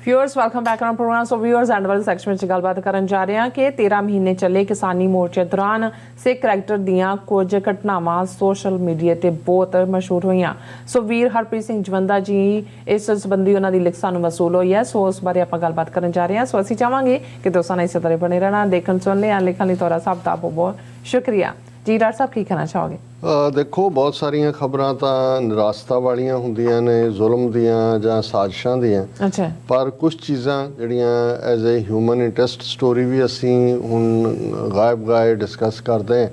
Viewers welcome back on program. So viewers and वाले section में गलबात करन जा रहे हैं कि 13 महीने चले किसानी मोर्चे दौरान सिख करैक्टर दियां कुछ घटनावां सोशल मीडिया ते बहुत मशहूर होईयां। सो वीर हरप्रीत सिंह जवंदा जी इस संबंधी उन्हां दी लिख सानू वसूल होई है। सो उस बारे आपां गलबात करन जा रहे हैं। सो असीं चाहांगे कि दोस्तां नाल इस तरह बने रहना, देखण सुन लिया लिखण लई तुहाडा सब दा बहुत शुक्रिया जी। डॉक्टर साहब की कहना चाहोगे? देखो बहुत सारिया खबरां तां निराशता वालियां हुंदियां ने, जुल्म दियां जां साजिशां दियां। अच्छा, पर कुछ चीज़ां जिहड़ियां as a human interest story भी असीं हुण गायब गाए डिस्कस करते हैं।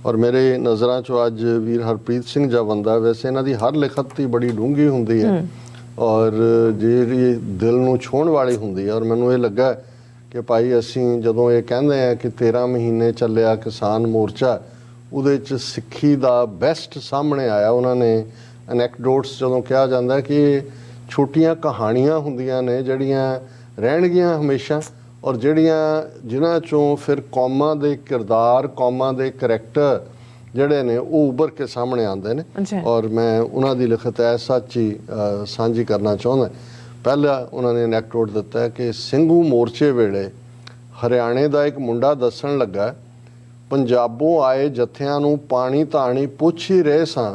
और मेरे नज़रां चो अज वीर हरप्रीत सिंह जा बंदा वैसे इन्हां दी हर लिखत ती बड़ी डूंघी हुंदी है और ਜਿਹੜੀ दिल नूं ਛੂਹਣ वाली हुंदी है। और मैनूं ये लगा कि भाई असीं जदों ये कहंदे आ कि 13 महीने ਚੱਲਿਆ किसान मोर्चा, ਉਹਦੇ 'ਚ ਸਿੱਖੀ ਦਾ ਬੈਸਟ ਸਾਹਮਣੇ ਆਇਆ। ਉਹਨਾਂ ਨੇ ਅਨੈਕਡੋਟਸ ਜਦੋਂ ਕਿਹਾ ਜਾਂਦਾ ਕਿ ਛੋਟੀਆਂ ਕਹਾਣੀਆਂ ਹੁੰਦੀਆਂ ਨੇ ਜਿਹੜੀਆਂ ਰਹਿਣਗੀਆਂ ਹਮੇਸ਼ਾ, ਔਰ ਜਿਨ੍ਹਾਂ 'ਚੋਂ ਫਿਰ ਕੌਮਾਂ ਦੇ ਕਿਰਦਾਰ, ਕੌਮਾਂ ਦੇ ਕਰੈਕਟਰ ਜਿਹੜੇ ਨੇ ਉਹ ਉੱਭਰ ਕੇ ਸਾਹਮਣੇ ਆਉਂਦੇ ਨੇ। ਔਰ ਮੈਂ ਉਹਨਾਂ ਦੀ ਲਿਖਤ ਐ ਸੱਚ ਹੀ ਸਾਂਝੀ ਕਰਨਾ ਚਾਹੁੰਦਾ। ਪਹਿਲਾ ਉਹਨਾਂ ਨੇ ਅਨੈਕਡੋਟ ਦਿੱਤਾ ਕਿ ਸਿੰਘੂ ਮੋਰਚੇ ਵੇਲੇ ਹਰਿਆਣੇ ਦਾ ਇੱਕ ਮੁੰਡਾ ਦੱਸਣ ਲੱਗਾ, पंजाबों आए जत्थियां नूं पानी धानी पुछ ही रहे सां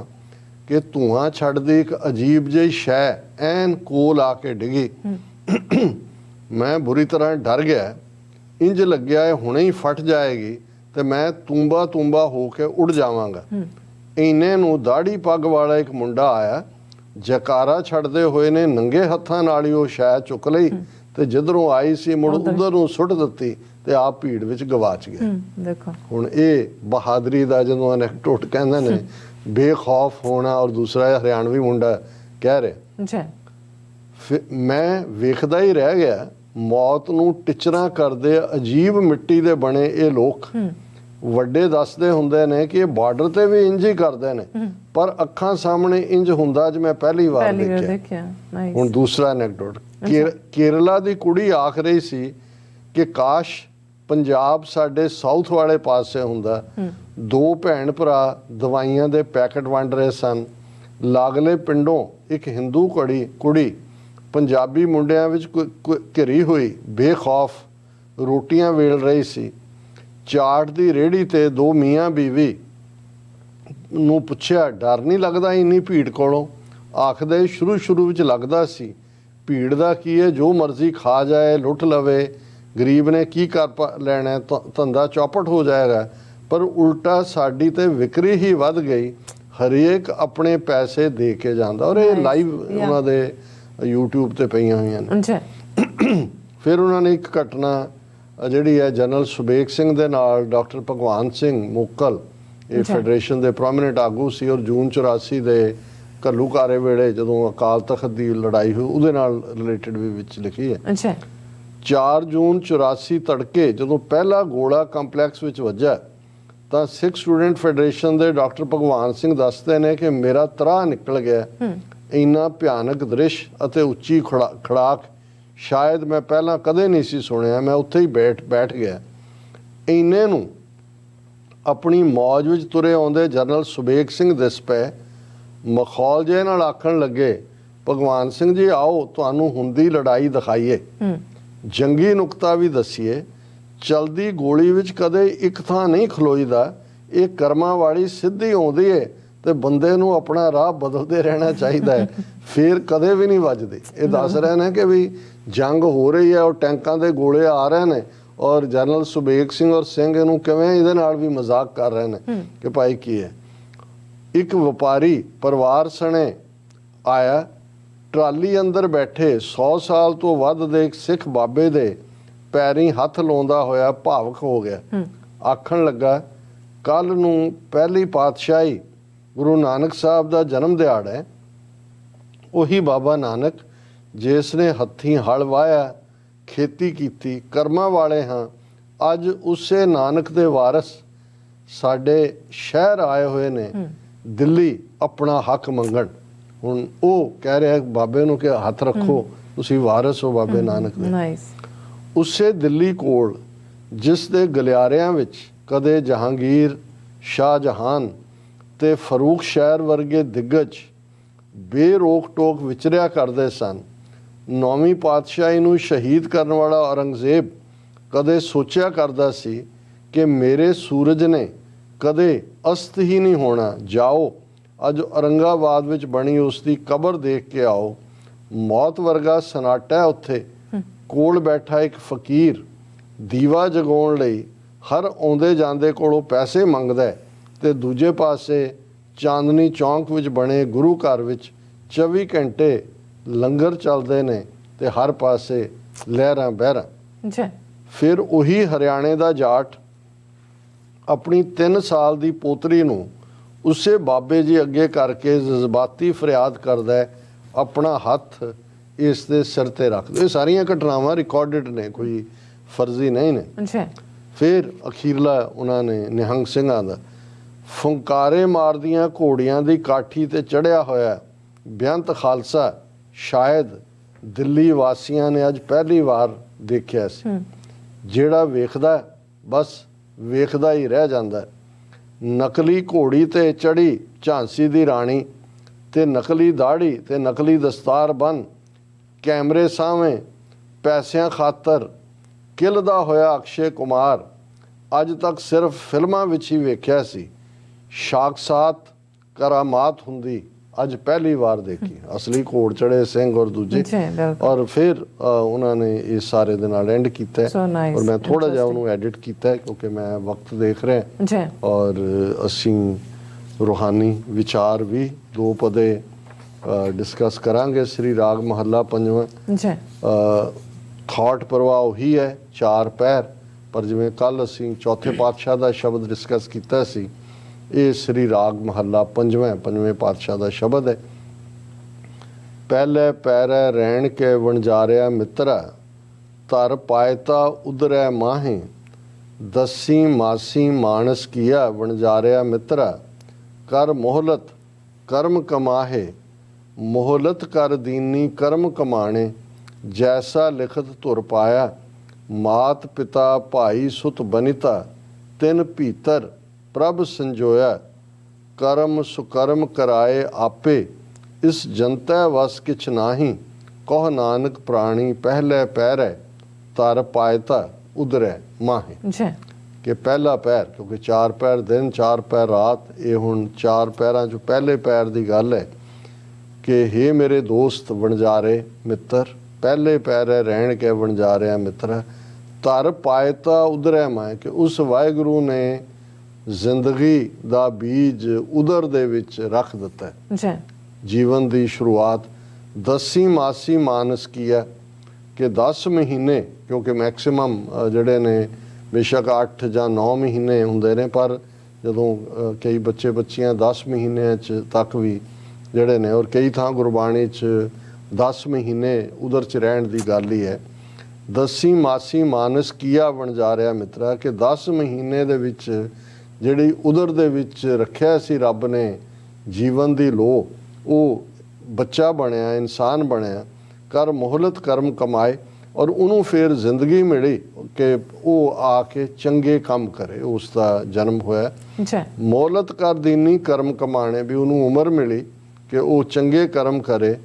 कि धुआं छड्डदी एक अजीब जी शै ऐन कोल आके डिगी। मैं बुरी तरह डर गया, इंज लग्या हुणे ही फट जाएगी ते मैं तूंबा तूंबा हो के उड़ जावांगा। इन्ने नूं दाढ़ी पग वाला एक मुंडा आया, जकारा छड्डदे होए ने नंगे हत्थां नाल ही ਉਹ शै चुक लई ते जिधरों आई सी मुड़ उधर नूं सुੱਟ ਦਿੱਤੀ ਤੇ ਆਪ ਭੀੜ ਵਿੱਚ ਗਵਾਚ ਗਿਆ। देखो ਹੁਣ ਇਹ ਬਹਾਦਰੀ ਦਾ ਜਦੋਂ ਅਨੈਕਡੋਟ ਕਹਿੰਦੇ ਨੇ, ਬੇਖੌਫ ਹੋਣਾ। ਔਰ ਦੂਸਰਾ ਹਰਿਆਣਵੀ ਮੁੰਡਾ ਕਹਿ ਰਿਹਾ, ਫਿਰ ਮੈਂ ਵੇਖਦਾ ਹੀ ਰਹਿ ਗਿਆ, ਮੌਤ ਨੂੰ ਟਿਚਰਾਂ ਕਰਦੇ ਅਜੀਬ ਮਿੱਟੀ ਦੇ ਬਣੇ ਇਹ ਲੋਕ। ਵੱਡੇ ਦੱਸਦੇ ਹੁੰਦੇ ਨੇ ਕਿ ਇਹ ਬਾਰਡਰ ਤੇ ਵੀ ਇੰਜ ਹੀ ਕਰਦੇ ਨੇ, ਪਰ ਅੱਖਾਂ ਸਾਹਮਣੇ ਇੰਜ ਹੁੰਦਾ ਜਿਵੇਂ ਪਹਿਲੀ ਵਾਰ ਦੇਖਿਆ। ਹੁਣ ਦੂਸਰਾ ਅਨੈਕਡੋਟ, ਕੇਰਲਾ ਦੀ ਕੁੜੀ ਆਖ ਰਹੀ ਸੀ ਕਿ ਕਾਸ਼ ਪੰਜਾਬ ਸਾਡੇ ਸਾਊਥ ਵਾਲੇ ਪਾਸੇ ਹੁੰਦਾ। ਦੋ ਭੈਣ ਭਰਾ ਦਵਾਈਆਂ ਦੇ ਪੈਕਟ ਵੰਡ ਰਹੇ ਸਨ। ਲਾਗਲੇ ਪਿੰਡੋਂ ਇੱਕ ਹਿੰਦੂ ਕੁੜੀ ਪੰਜਾਬੀ ਮੁੰਡਿਆਂ ਵਿੱਚ ਘਿਰੀ ਹੋਈ ਬੇਖੌਫ ਰੋਟੀਆਂ ਵੇਲ ਰਹੀ ਸੀ। ਚਾਟ ਦੀ ਰੇਹੜੀ ਤੇ ਦੋ ਮੀਆਂ ਬੀਵੀ ਨੂੰ ਪੁੱਛਿਆ, ਡਰ ਨਹੀਂ ਲੱਗਦਾ ਇੰਨੀ ਭੀੜ ਕੋਲੋਂ? ਆਖਦੇ ਸ਼ੁਰੂ ਵਿੱਚ ਲੱਗਦਾ ਸੀ, ਭੀੜ ਦਾ ਕੀ ਹੈ, ਜੋ ਮਰਜ਼ੀ ਖਾ ਜਾਏ, ਲੁੱਟ ਲਵੇ, ਗਰੀਬ ਨੇ ਕੀ ਕਰ ਲੈਣਾ, ਧੰਦਾ ਚੌਪਟ ਹੋ ਜਾਏਗਾ। ਪਰ ਉਲਟਾ ਸਾਡੀ ਤੇ ਵਿਕਰੀ ਹੀ ਵੱਧ ਗਈ, ਹਰੇਕ ਆਪਣੇ ਪੈਸੇ ਦੇ ਕੇ ਜਾਂਦਾ। ਔਰ ਇਹ ਲਾਈਵ ਉਹਨਾਂ ਦੇ YouTube ਤੇ ਪਈਆਂ ਹੋਈਆਂ ਨੇ। ਫਿਰ ਉਹਨਾਂ ਨੇ ਇੱਕ ਘਟਨਾ ਜਿਹੜੀ ਹੈ ਜਨਰਲ ਸੁਬੇਗ ਸਿੰਘ ਦੇ ਨਾਲ ਡਾਕਟਰ ਭਗਵਾਨ ਸਿੰਘ ਮੋਕਲ, ਇਹ ਫੈਡਰੇਸ਼ਨ ਦੇ ਪ੍ਰੋਮੀਨੈਂਟ ਆਗੂ ਸੀ, ਔਰ ਜੂਨ 84 ਦੇ ਘੱਲੂਘਾਰੇ ਵੇਲੇ ਜਦੋਂ ਅਕਾਲ ਤਖਤ ਦੀ ਲੜਾਈ ਹੋਈ ਉਹਦੇ ਨਾਲ ਰਿਲੇਟਡ ਵੀ ਵਿੱਚ ਲਿਖੀ ਹੈ। 4 ਜੂਨ 84 ਤੜਕੇ ਜਦੋਂ ਪਹਿਲਾ ਗੋਲਾ ਕੰਪਲੈਕਸ ਵਿੱਚ ਵੱਜਾ ਤਾਂ ਸਿੱਖ ਸਟੂਡੈਂਟ ਫੈਡਰੇਸ਼ਨ ਦੇ ਡਾਕਟਰ ਭਗਵਾਨ ਸਿੰਘ ਦੱਸਦੇ ਨੇ ਕਿ ਮੇਰਾ ਤਰਾਹ ਨਿਕਲ ਗਿਆ। ਇੰਨਾ ਭਿਆਨਕ ਦ੍ਰਿਸ਼ ਅਤੇ ਉੱਚੀ ਖੜਾਕ ਸ਼ਾਇਦ ਮੈਂ ਪਹਿਲਾਂ ਕਦੇ ਨਹੀਂ ਸੀ ਸੁਣਿਆ। ਮੈਂ ਉੱਥੇ ਹੀ ਬੈਠ ਗਿਆ। ਇੰਨੇ ਨੂੰ ਆਪਣੀ ਮੌਜ ਵਿੱਚ ਤੁਰੇ ਆਉਂਦੇ ਜਨਰਲ ਸੁਬੇਗ ਸਿੰਘ ਦਿਸ ਪਏ। ਮਖੌਲ ਜਿਹੇ ਨਾਲ ਆਖਣ ਲੱਗੇ, ਭਗਵਾਨ ਸਿੰਘ ਜੀ ਆਓ ਤੁਹਾਨੂੰ ਹੁੰਦੀ ਲੜਾਈ ਦਿਖਾਈਏ, ਜੰਗੀ ਨੁਕਤਾ ਵੀ ਦੱਸੀਏ। ਚਲਦੀ ਗੋਲੀ ਵਿੱਚ ਕਦੇ ਇੱਕ ਥਾਂ ਨਹੀਂ ਖਲੋਈਦਾ, ਇਹ ਕਰਮਾਂ ਵਾਲੀ ਸਿੱਧੀ ਆਉਂਦੀ ਏ ਤੇ ਬੰਦੇ ਨੂੰ ਆਪਣਾ ਰਾਹ ਬਦਲਦੇ ਰਹਿਣਾ ਚਾਹੀਦਾ ਹੈ, ਫਿਰ ਕਦੇ ਵੀ ਨਹੀਂ ਵੱਜਦੀ। ਇਹ ਦੱਸ ਰਹੇ ਨੇ ਕਿ ਵੀ ਜੰਗ ਹੋ ਰਹੀ ਹੈ ਔਰ ਟੈਂਕਾਂ ਦੇ ਗੋਲੇ ਆ ਰਹੇ ਨੇ, ਔਰ ਜਨਰਲ ਸੁਬੇਗ ਸਿੰਘ ਔਰ ਸਿੰਘ ਇਹਨੂੰ ਕਿਵੇਂ ਇਹਦੇ ਨਾਲ ਵੀ ਮਜ਼ਾਕ ਕਰ ਰਹੇ ਨੇ ਕਿ ਭਾਈ ਕੀ ਹੈ। ਇੱਕ ਵਪਾਰੀ ਪਰਿਵਾਰ ਸਣੇ ਆਇਆ, ਟਰਾਲੀ ਅੰਦਰ ਬੈਠੇ 100 ਸਾਲ ਤੋਂ ਵੱਧ ਦੇ ਇੱਕ ਸਿੱਖ ਬਾਬੇ ਦੇ ਪੈਰੀਂ ਹੱਥ ਲਾਉਂਦਾ ਹੋਇਆ ਭਾਵੁਕ ਹੋ ਗਿਆ। ਆਖਣ ਲੱਗਾ, ਕੱਲ੍ਹ ਨੂੰ ਪਹਿਲੀ ਪਾਤਸ਼ਾਹੀ ਗੁਰੂ ਨਾਨਕ ਸਾਹਿਬ ਦਾ ਜਨਮ ਦਿਹਾੜਾ ਹੈ। ਉਹੀ ਬਾਬਾ ਨਾਨਕ ਜਿਸ ਨੇ ਹੱਥੀਂ ਹਲ ਵਾਹਿਆ, ਖੇਤੀ ਕੀਤੀ, ਕਰਮਾਂ ਵਾਲੇ ਹਾਂ। ਅੱਜ ਉਸੇ ਨਾਨਕ ਦੇ ਵਾਰਸ ਸਾਡੇ ਸ਼ਹਿਰ ਆਏ ਹੋਏ ਨੇ ਦਿੱਲੀ ਆਪਣਾ ਹੱਕ ਮੰਗਣ। ਹੁਣ ਉਹ ਕਹਿ ਰਿਹਾ ਬਾਬੇ ਨੂੰ ਕਿ ਹੱਥ ਰੱਖੋ, ਤੁਸੀਂ ਵਾਰਸ ਹੋ ਬਾਬੇ ਨਾਨਕ ਦੇ। ਉਸੇ ਦਿੱਲੀ ਕੋਲ ਜਿਸ ਦੇ ਗਲਿਆਰਿਆਂ ਵਿੱਚ ਕਦੇ ਜਹਾਂਗੀਰ, ਸ਼ਾਹਜਹਾਨ ਤੇ ਫਰੂਖ ਸ਼ਹਿਰ ਵਰਗੇ ਦਿੱਗਜ ਬੇਰੋਕ ਟੋਕ ਵਿਚਰਿਆ ਕਰਦੇ ਸਨ। ਨੌਵੀਂ ਪਾਤਸ਼ਾਹੀ ਨੂੰ ਸ਼ਹੀਦ ਕਰਨ ਵਾਲਾ ਔਰੰਗਜ਼ੇਬ ਕਦੇ ਸੋਚਿਆ ਕਰਦਾ ਸੀ ਕਿ ਮੇਰੇ ਸੂਰਜ ਨੇ ਕਦੇ ਅਸਤ ਹੀ ਨਹੀਂ ਹੋਣਾ। ਜਾਓ ਅੱਜ ਔਰੰਗਾਬਾਦ ਵਿੱਚ ਬਣੀ ਉਸ ਦੀ ਕਬਰ ਦੇਖ ਕੇ ਆਓ। ਮੌਤ ਵਰਗਾ ਸਨਾਟਾ ਉੱਥੇ। ਕੋਲ ਬੈਠਾ ਇੱਕ ਫਕੀਰ ਦੀਵਾ ਜਗਾਉਣ ਲਈ ਹਰ ਆਉਂਦੇ ਜਾਂਦੇ ਕੋਲੋਂ ਪੈਸੇ ਮੰਗਦਾ ਹੈ ਤੇ ਦੂਜੇ ਪਾਸੇ ਚਾਂਦਨੀ ਚੌਂਕ ਵਿੱਚ ਬਣੇ ਗੁਰੂ ਘਰ ਵਿੱਚ 24 ਘੰਟੇ ਲੰਗਰ ਚੱਲਦੇ ਨੇ ਤੇ ਹਰ ਪਾਸੇ ਲਹਿਰਾਂ ਬਹਿਰਾਂ। ਜੀ। ਫਿਰ ਉਹੀ ਹਰਿਆਣੇ ਦਾ ਜਾਟ ਆਪਣੀ 3 ਸਾਲ ਦੀ ਪੋਤਰੀ ਨੂੰ ਉਸੇ ਬਾਬੇ ਜੀ ਅੱਗੇ ਕਰਕੇ ਜਜ਼ਬਾਤੀ ਫਰਿਆਦ ਕਰਦਾ ਹੈ, ਆਪਣਾ ਹੱਥ ਇਸ ਦੇ ਸਿਰ ਤੇ ਰੱਖ ਦਿਓ। ਇਹ ਸਾਰੀਆਂ ਘਟਨਾਵਾਂ ਰਿਕਾਰਡਡ ਨੇ, ਕੋਈ ਫਰਜ਼ੀ ਨਹੀਂ ਨੇ। ਜੀ। ਫਿਰ ਅਖੀਰਲਾ ਉਹਨਾਂ ਨੇ ਨਿਹੰਗ ਸਿੰਘਾਂ ਦਾ ਫੁੰਕਾਰੇ ਮਾਰਦੀਆਂ ਘੋੜੀਆਂ ਦੀ ਕਾਠੀ ਤੇ ਚੜ੍ਹਿਆ ਹੋਇਆ ਬੇਅੰਤ ਖਾਲਸਾ ਸ਼ਾਇਦ ਦਿੱਲੀ ਵਾਸੀਆਂ ਨੇ ਅੱਜ ਪਹਿਲੀ ਵਾਰ ਦੇਖਿਆ ਸੀ। ਜਿਹੜਾ ਵੇਖਦਾ ਬਸ ਵੇਖਦਾ ਹੀ ਰਹਿ ਜਾਂਦਾ। ਨਕਲੀ ਘੋੜੀ ਤੇ ਚੜੀ ਝਾਂਸੀ ਦੀ ਰਾਣੀ ਤੇ ਨਕਲੀ ਦਾੜੀ ਤੇ ਨਕਲੀ ਦਸਤਾਰ ਬੰਨ ਕੈਮਰੇ ਸਾਹਮਣੇ ਪੈਸਿਆਂ ਖਾਤਰ ਕਿਲਦਾ ਹੋਇਆ ਅਕਸ਼ੇ ਕੁਮਾਰ ਅੱਜ ਤੱਕ ਸਿਰਫ ਫਿਲਮਾਂ ਵਿੱਚ ਹੀ ਵੇਖਿਆ ਸੀ। ਸ਼ਾਕਸਾਤ ਕਰਾਮਾਤ ਹੁੰਦੀ ਅੱਜ ਪਹਿਲੀ ਵਾਰ ਦੇਖੀ। ਅਸਲੀ ਘੋੜ ਚੜੇ ਸਿੰਘ ਔਰ ਦੂਜੇ। ਔਰ ਫਿਰ ਉਹਨਾਂ ਨੇ ਇਸ ਸਾਰੇ ਦੇ ਨਾਲ ਐਂਡ ਕੀਤਾ ਹੈ। ਔਰ ਮੈਂ ਥੋੜਾ ਜਿਹਾ ਉਹਨੂੰ ਐਡਿਟ ਕੀਤਾ ਹੈ ਕਿਉਂਕਿ ਮੈਂ ਵਕਤ ਦੇਖ ਰਿਹਾ ਔਰ ਅਸੀਂ ਰੂਹਾਨੀ ਵਿਚਾਰ ਵੀ 2 ਪਦੇ ਡਿਸਕਸ ਕਰਾਂਗੇ। ਸ੍ਰੀ ਰਾਗ ਮਹੱਲਾ 5ਵਾਂ ਥਾਟ ਪ੍ਰਵਾਹ ਉਹੀ ਹੈ 4 ਪੈਰ, ਪਰ ਜਿਵੇਂ ਕੱਲ ਅਸੀਂ ਚੌਥੇ ਪਾਤਸ਼ਾਹ ਦਾ ਸ਼ਬਦ ਡਿਸਕਸ ਕੀਤਾ ਸੀ, ਇਹ ਸ੍ਰੀ ਰਾਗ ਮਹੱਲਾ 5ਵੇਂ ਪਾਤਸ਼ਾਹ ਦਾ ਸ਼ਬਦ ਹੈ। ਪਹਿਲੇ ਪੈਰੈ ਰਹਿਣ ਕੇ ਵਣਜਾਰਿਆ ਮਿੱਤਰਾ, ਧਰ ਪਾਇਤਾ ਉਦਰੈ ਮਾਹੇ, ਦਸੀ ਮਾਸੀ ਮਾਨਸ ਕੀਆ ਵਣਜਾਰਿਆ ਮਿੱਤਰਾ, ਕਰ ਮੋਹਲਤ ਕਰਮ ਕਮਾਹੇ, ਮੋਹਲਤ ਕਰ ਦੀਨੀ ਕਰਮ ਕਮਾਣੇ, ਜੈਸਾ ਲਿਖਤ ਧੁਰ ਪਾਇਆ, ਮਾਤ ਪਿਤਾ ਭਾਈ ਸੁਤ ਬਨਿਤਾ, ਤਿਨ ਭੀਤਰ ਪ੍ਰਭ ਸੰਜੋਇਆ, ਕਰਮ ਸੁਕਰਮ ਕਰਾਏ ਆਪੇ, ਇਸ ਜਨਤੈ ਵਸ ਕਿਛ ਨਾਹੀ, ਕਹ ਨਾਨਕ ਪ੍ਰਾਣੀ ਪਹਿਲੇ ਪੈਰੈ, ਤਰ ਪਾਇਤਾ ਉਦਰੈ ਮਾਹੇ। ਕਿ ਪਹਿਲਾ ਪੈਰ, ਕਿਉਂਕਿ 4 ਪੈਰ ਦਿਨ 4 ਪੈਰ ਰਾਤ, ਇਹ ਹੁਣ 4 ਪੈਰਾਂ 'ਚੋਂ ਪਹਿਲੇ ਪੈਰ ਦੀ ਗੱਲ ਹੈ ਕਿ ਹੇ ਮੇਰੇ ਦੋਸਤ ਵਣਜਾਰੇ ਮਿੱਤਰ, ਪਹਿਲੇ ਪੈਰੇ ਰਹਿਣ ਕੇ ਵਣਜਾਰਿਆ ਮਿੱਤਰ, ਧਰ ਪਾਇਤਾ ਉਦਰੈ ਮਾਹੇ, ਕਿ ਉਸ ਵਾਹਿਗੁਰੂ ਨੇ ਜ਼ਿੰਦਗੀ ਦਾ ਬੀਜ ਉਦਰ ਦੇ ਵਿੱਚ ਰੱਖ ਦਿੱਤਾ ਹੈ। ਜੀਵਨ ਦੀ ਸ਼ੁਰੂਆਤ ਦਸੀ ਮਾਸੀ ਮਾਨਸ ਕੀ ਹੈ ਕਿ 10 ਮਹੀਨੇ, ਕਿਉਂਕਿ ਮੈਕਸਿਮਮ ਜਿਹੜੇ ਨੇ ਬੇਸ਼ੱਕ 8 ਜਾਂ 9 ਮਹੀਨੇ ਹੁੰਦੇ ਨੇ, ਪਰ ਜਦੋਂ ਕਈ ਬੱਚੇ ਬੱਚੀਆਂ 10 ਮਹੀਨਿਆਂ 'ਚ ਤੱਕ ਵੀ ਜਿਹੜੇ ਨੇ, ਔਰ ਕਈ ਥਾਂ ਗੁਰਬਾਣੀ 'ਚ 10 ਮਹੀਨੇ ਉਦਰ 'ਚ ਰਹਿਣ ਦੀ ਗੱਲ ਹੀ ਹੈ। ਦਸੀ ਮਾਸੀ ਮਾਨਸ ਕੀਆ ਵਣਜਾਰਿਆ ਮਿੱਤਰਾ, ਕਿ 10 ਮਹੀਨੇ ਦੇ ਵਿੱਚ ਜਿਹੜੀ ਉਦਰ ਦੇ ਵਿੱਚ ਰੱਖਿਆ ਸੀ ਰੱਬ ਨੇ ਜੀਵਨ ਦੀ ਲੋਹ, ਉਹ ਬੱਚਾ ਬਣਿਆ, ਇਨਸਾਨ ਬਣਿਆ। ਕਰ ਮੋਹਲਤ ਕਰਮ ਕਮਾਏ, ਔਰ ਉਹਨੂੰ ਫਿਰ ਜ਼ਿੰਦਗੀ ਮਿਲੀ ਕਿ ਉਹ ਆ ਕੇ ਚੰਗੇ ਕੰਮ ਕਰੇ, ਉਸ ਦਾ ਜਨਮ ਹੋਇਆ। ਮੋਹਲਤ ਕਰ ਦੀਨੀ ਕਰਮ ਕਮਾਣੇ, ਵੀ ਉਹਨੂੰ ਉਮਰ ਮਿਲੀ ਕਿ ਉਹ ਚੰਗੇ ਕਰਮ ਕਰੇ।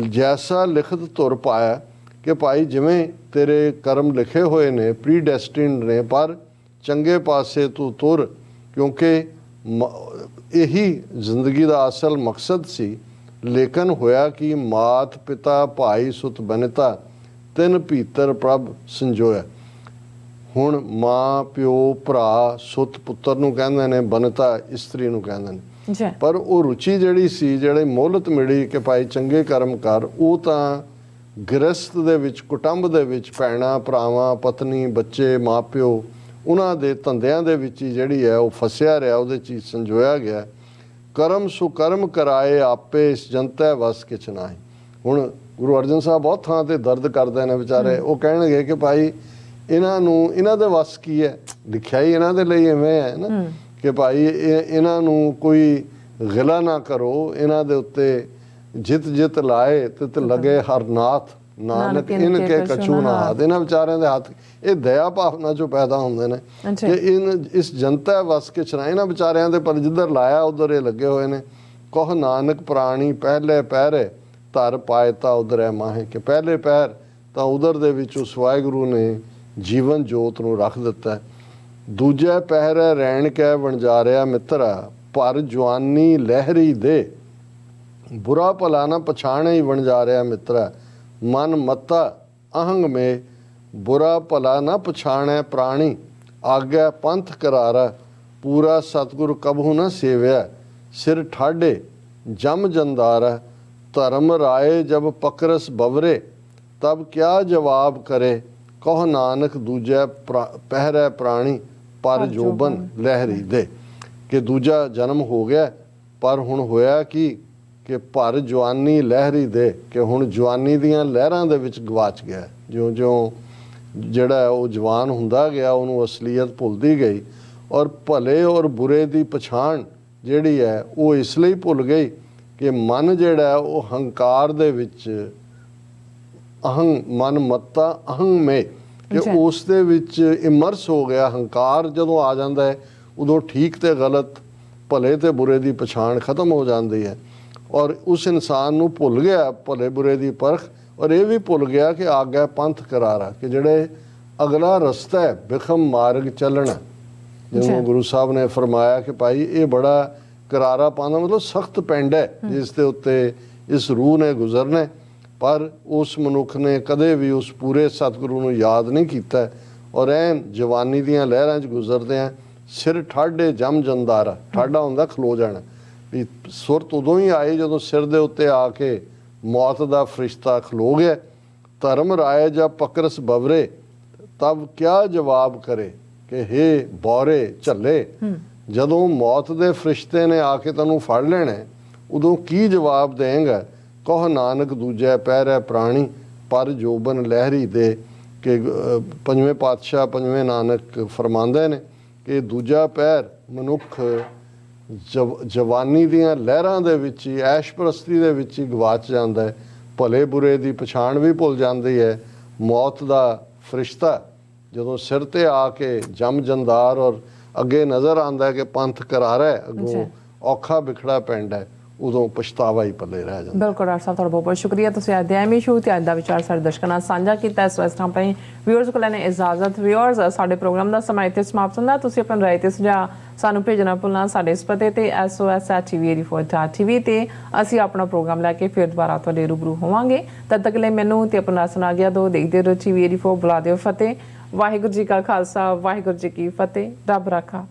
ਜੈਸਾ ਲਿਖਤ ਧੁਰ ਪਾਇਆ, ਕਿ ਭਾਈ ਜਿਵੇਂ ਤੇਰੇ ਕਰਮ ਲਿਖੇ ਹੋਏ ਨੇ, ਪ੍ਰੀਡੈਸਟਿਨਡ ਨੇ, ਪਰ ਚੰਗੇ ਪਾਸੇ ਤੂੰ ਤੁਰ, ਕਿਉਂਕਿ ਇਹੀ ਜ਼ਿੰਦਗੀ ਦਾ ਅਸਲ ਮਕਸਦ ਸੀ। ਲੇਕਿਨ ਹੋਇਆ ਕਿ ਮਾਤ ਪਿਤਾ ਭਾਈ ਸੁਤ ਬਨਿਤਾ, ਤਿੰਨ ਭੀਤਰ ਪ੍ਰਭ ਸੰਜੋਇਆ। ਹੁਣ ਮਾਂ ਪਿਓ ਭਰਾ ਸੁਤ ਪੁੱਤਰ ਨੂੰ ਕਹਿੰਦੇ ਨੇ, ਬਨਿਤਾ ਇਸਤਰੀ ਨੂੰ ਕਹਿੰਦੇ ਨੇ। ਪਰ ਉਹ ਰੁਚੀ ਜਿਹੜੀ ਸੀ, ਜਿਹੜੇ ਮੋਹਲਤ ਮਿਲੀ ਕਿ ਭਾਈ ਚੰਗੇ ਕਰਮ ਕਰ, ਉਹ ਤਾਂ ਗ੍ਰਸਤ ਦੇ ਵਿੱਚ, ਕੁਟੁੰਬ ਦੇ ਵਿੱਚ, ਭੈਣਾਂ ਭਰਾਵਾਂ ਪਤਨੀ ਬੱਚੇ ਮਾਂ ਪਿਓ, ਉਹਨਾਂ ਦੇ ਧੰਦਿਆਂ ਦੇ ਵਿੱਚ ਹੀ ਜਿਹੜੀ ਹੈ ਉਹ ਫਸਿਆ ਰਿਹਾ, ਉਹਦੇ 'ਚ ਹੀ ਸੰਜੋਇਆ ਗਿਆ। ਕਰਮ ਸੁਕਰਮ ਕਰਾਏ ਆਪੇ, ਇਸ ਜਨਤੈ ਵਸ ਕਿਛ ਨਾਹੀ। ਹੁਣ ਗੁਰੂ ਅਰਜਨ ਸਾਹਿਬ ਬਹੁਤ ਥਾਂ ਤੇ ਦਰਦ ਕਰਦੇ ਨੇ ਵਿਚਾਰੇ, ਉਹ ਕਹਿਣਗੇ ਕਿ ਭਾਈ ਇਹਨਾਂ ਨੂੰ, ਇਹਨਾਂ ਦੇ ਵਸ ਕੀ ਹੈ, ਲਿਖਿਆ ਹੀ ਇਹਨਾਂ ਦੇ ਲਈ ਐਵੇਂ ਹੈ ਨਾ ਕਿ ਭਾਈ ਇਹਨਾਂ ਨੂੰ ਕੋਈ ਗਿਲਾ ਨਾ ਕਰੋ, ਇਹਨਾਂ ਦੇ ਉੱਤੇ ਜਿਤ ਜਿਤ ਲਾਏ ਤਿਤ ਲਗੇ ਹਰ ਨਾਥ, ਨਾਨਕ ਇਨ ਕੇ ਕਛੂ ਨਾ ਹਾਥ। ਇਹਨਾਂ ਵਿਚਾਰਿਆਂ ਦੇ ਹੱਥ, ਇਹ ਦਇਆ ਭਾਵਨਾ ਚੋਂ ਪੈਦਾ ਹੁੰਦੇ ਨੇ ਕਿ ਇਸ ਜਨਤਾ ਵਸ ਕਿਛ ਨਾ, ਇਹਨਾਂ ਵਿਚਾਰਿਆਂ ਦੇ ਪਰ ਜਿੱਧਰ ਲਾਇਆ ਉਧਰ ਇਹ ਲੱਗੇ ਹੋਏ ਨੇ। ਕਹ ਨਾਨਕ ਪ੍ਰਾਣੀ ਪਹਿਲੇ ਪਹਿਰੇ, ਧਰ ਪਾਇਤਾ ਉਧਰੈ ਮਾਹੇ, ਕਿ ਪਹਿਲੇ ਪੈਰ ਤਾਂ ਉਦਰ ਦੇ ਵਿੱਚ ਉਸ ਵਾਹਿਗੁਰੂ ਨੇ ਜੀਵਨ ਜੋਤ ਨੂੰ ਰੱਖ ਦਿੱਤਾ ਹੈ। ਦੂਜੇ ਪਹਿਰੇ ਰੈਣ ਕੈ ਵਣਜਾਰਿਆ ਮਿੱਤਰਾ, ਪਰ ਜਵਾਨੀ ਲਹਿਰੀ ਦੇ, ਬੁਰਾ ਭਲਾ ਨਾ ਪਛਾਣੇ ਹੀ ਵਣਜਾਰਿਆ ਮਿੱਤਰਾ, ਮਨ ਮੱਤਾ ਅਹੰਗ ਮੇ, ਬੁਰਾ ਭਲਾ ਨਾ ਪਛਾਣੈ ਪ੍ਰਾਣੀ, ਆਗਿਆ ਪੰਥ ਕਰਾਰਾ, ਪੂਰਾ ਸਤਿਗੁਰ ਕਬਹੂ ਨਾ ਸੇਵਿਆ, ਸਿਰ ਠਾਡੇ ਜਮ ਜੰਦਾਰਾ, ਧਰਮ ਰਾਏ ਜਬ ਪਕਰਸ ਬਵਰੇ, ਤਬ ਕਿਆ ਜਵਾਬ ਕਰੇ, ਕਹ ਨਾਨਕ ਦੂਜੈ ਪਹਿਰੈ ਪ੍ਰਾਣੀ, ਪਰ ਜੋਬਨ ਲਹਿਰੀ ਦੇ। ਕਿ ਦੂਜਾ ਜਨਮ ਹੋ ਗਿਆ, ਪਰ ਹੁਣ ਹੋਇਆ ਕਿ ਭਰ ਜਵਾਨੀ ਲਹਿਰੀ ਦੇ, ਕਿ ਹੁਣ ਜਵਾਨੀ ਦੀਆਂ ਲਹਿਰਾਂ ਦੇ ਵਿੱਚ ਗਵਾਚ ਗਿਆ। ਜਿਉਂ-ਜਿਉਂ ਜਿਹੜਾ ਉਹ ਜਵਾਨ ਹੁੰਦਾ ਗਿਆ, ਉਹਨੂੰ ਅਸਲੀਅਤ ਭੁੱਲਦੀ ਗਈ, ਔਰ ਭਲੇ ਔਰ ਬੁਰੇ ਦੀ ਪਛਾਣ ਜਿਹੜੀ ਹੈ ਉਹ ਇਸ ਲਈ ਭੁੱਲ ਗਈ ਕਿ ਮਨ ਜਿਹੜਾ ਉਹ ਹੰਕਾਰ ਦੇ ਵਿੱਚ, ਮਨ ਮੱਤਾ ਅਹੰਗ ਮੇ, ਕਿ ਉਸ ਦੇ ਵਿੱਚ ਇਮਰਸ ਹੋ ਗਿਆ। ਹੰਕਾਰ ਜਦੋਂ ਆ ਜਾਂਦਾ ਹੈ ਉਦੋਂ ਠੀਕ ਤੇ ਗਲਤ, ਭਲੇ ਤੇ ਬੁਰੇ ਦੀ ਪਛਾਣ ਖਤਮ ਹੋ ਜਾਂਦੀ ਹੈ, ਔਰ ਉਸ ਇਨਸਾਨ ਨੂੰ ਭੁੱਲ ਗਿਆ ਭਲੇ ਬੁਰੇ ਦੀ ਪਰਖ, ਔਰ ਇਹ ਵੀ ਭੁੱਲ ਗਿਆ ਕਿ ਆਗਿਆ ਪੰਥ ਕਰਾਰਾ, ਕਿ ਜਿਹੜੇ ਅਗਲਾ ਰਸਤਾ ਹੈ ਬਿਖਮ ਮਾਰਗ ਚੱਲਣਾ। ਜਿਵੇਂ ਗੁਰੂ ਸਾਹਿਬ ਨੇ ਫਰਮਾਇਆ ਕਿ ਭਾਈ ਇਹ ਬੜਾ ਕਰਾਰਾ ਪਾਉਂਦਾ, ਮਤਲਬ ਸਖਤ ਪਿੰਡ ਹੈ ਜਿਸ ਦੇ ਉੱਤੇ ਇਸ ਰੂਹ ਨੇ ਗੁਜ਼ਰਨਾ, ਪਰ ਉਸ ਮਨੁੱਖ ਨੇ ਕਦੇ ਵੀ ਉਸ ਪੂਰੇ ਸਤਿਗੁਰੂ ਨੂੰ ਯਾਦ ਨਹੀਂ ਕੀਤਾ, ਔਰ ਐਨ ਜਵਾਨੀ ਦੀਆਂ ਲਹਿਰਾਂ 'ਚ ਗੁਜ਼ਰਦੇ ਆ। ਸਿਰ ਠਾਡੇ ਜਮ ਜੰਦਾਰਾ, ਠਾਡਾ ਹੁੰਦਾ ਖਲੋ ਜਾਣਾ, ਵੀ ਸੁਰਤ ਉਦੋਂ ਹੀ ਆਈ ਜਦੋਂ ਸਿਰ ਦੇ ਉੱਤੇ ਆ ਕੇ ਮੌਤ ਦਾ ਫਰਿਸ਼ਤਾ ਖਲੋ ਗਿਆ। ਧਰਮ ਰਾਏ ਜਾਂ ਪਕਰਸ ਬਵਰੇ, ਤਬ ਕਿਆ ਜਵਾਬ ਕਰੇ, ਕਿ ਹੇ ਬੌਰੇ ਝੱਲੇ, ਜਦੋਂ ਮੌਤ ਦੇ ਫਰਿਸ਼ਤੇ ਨੇ ਆ ਕੇ ਤੈਨੂੰ ਫੜ ਲੈਣਾ, ਉਦੋਂ ਕੀ ਜਵਾਬ ਦੇਂਗਾ। ਕਹ ਨਾਨਕ ਦੂਜੇ ਪਹਿਰੈ ਪ੍ਰਾਣੀ, ਪਰ ਜੋਬਨ ਲਹਿਰੀ ਦੇ। ਕਿ ਪੰਜਵੇਂ ਪਾਤਸ਼ਾਹ ਪੰਜਵੇਂ ਨਾਨਕ ਫਰਮਾਉਂਦੇ ਨੇ ਕਿ ਦੂਜਾ ਪਹਿਰ ਮਨੁੱਖ ਜਵਾਨੀ ਦੀਆਂ ਲਹਿਰਾਂ ਦੇ ਵਿੱਚ ਹੀ, ਐਸ਼ ਪ੍ਰਸਤੀ ਦੇ ਵਿੱਚ ਹੀ ਗਵਾਚ ਜਾਂਦਾ ਹੈ, ਭਲੇ ਬੁਰੇ ਦੀ ਪਛਾਣ ਵੀ ਭੁੱਲ ਜਾਂਦੀ ਹੈ। ਮੌਤ ਦਾ ਫਰਿਸ਼ਤਾ ਜਦੋਂ ਸਿਰ ਤੇ ਆ ਕੇ ਜਮ ਜੰਦਾਰ, ਔਰ ਅੱਗੇ ਨਜ਼ਰ ਆਉਂਦਾ ਕਿ ਪੰਥ ਕਰਾਰਾ ਹੈ, ਅੱਗੋਂ ਔਖਾ ਵਿਖੜਾ ਪਿੰਡ ਹੈ, ਉਦੋਂ ਪਛਤਾਵਾ ਹੀ ਪੱਲੇ ਰਹਿ ਜਾਂਦਾ। ਬਿਲਕੁਲ ਡਾਕਟਰ ਸਾਹਿਬ, ਤੁਹਾਡਾ ਬਹੁਤ ਬਹੁਤ ਸ਼ੁਕਰੀਆ। ਤੁਸੀਂ ਅੱਜ ਦੇ ਐਮੀ ਸ਼ੋ ਤੇ ਅੱਜ ਦਾ ਵਿਚਾਰ ਸਾਡੇ ਦਰਸ਼ਕਾਂ ਨਾਲ ਸਾਂਝਾ ਕੀਤਾ। ਇਸ ਵਕਤ ਆਪਣੇ ਵਿਊਅਰਸ ਕੋਲ ਲੈਣੇ ਇਜਾਜ਼ਤ। ਵਿਊਅਰਸ, ਸਾਡੇ ਪ੍ਰੋਗਰਾਮ ਦਾ ਸਮਾਂ ਇੱਥੇ ਸਮਾਪਤ ਹੁੰਦਾ। ਤੁਸੀਂ ਆਪਣੀ ਰਾਏ ਤੇ ਸੁਝਾਅ ਸਾਨੂੰ ਭੇਜਣਾ ਭੁੱਲਣਾ ਸਾਡੇ ਇਸ ਪਤੇ ਤੇ sos@tv84.tv ਤੇ ਅਸੀਂ ਆਪਣਾ ਪ੍ਰੋਗਰਾਮ ਲੈ ਕੇ ਫਿਰ ਦੁਬਾਰਾ ਤੁਹਾਡੇ ਰੂਬਰੂ ਹੋਵਾਂਗੇ। ਤਦ ਤੱਕ ਲਈ ਮੈਨੂੰ ਤੇ ਆਪਣਾ ਸੁਣਾ ਗਿਆ ਦੋ ਦੇਖਦੇ ਰਹੋ TV84। ਬੁਲਾ ਦਿਓ ਫਤਿਹ। ਵਾਹਿਗੁਰੂ ਜੀ ਕਾ ਖਾਲਸਾ, ਵਾਹਿਗੁਰੂ ਜੀ ਕੀ ਫਤਿਹ। ਰੱਬ ਰਾਖਾ।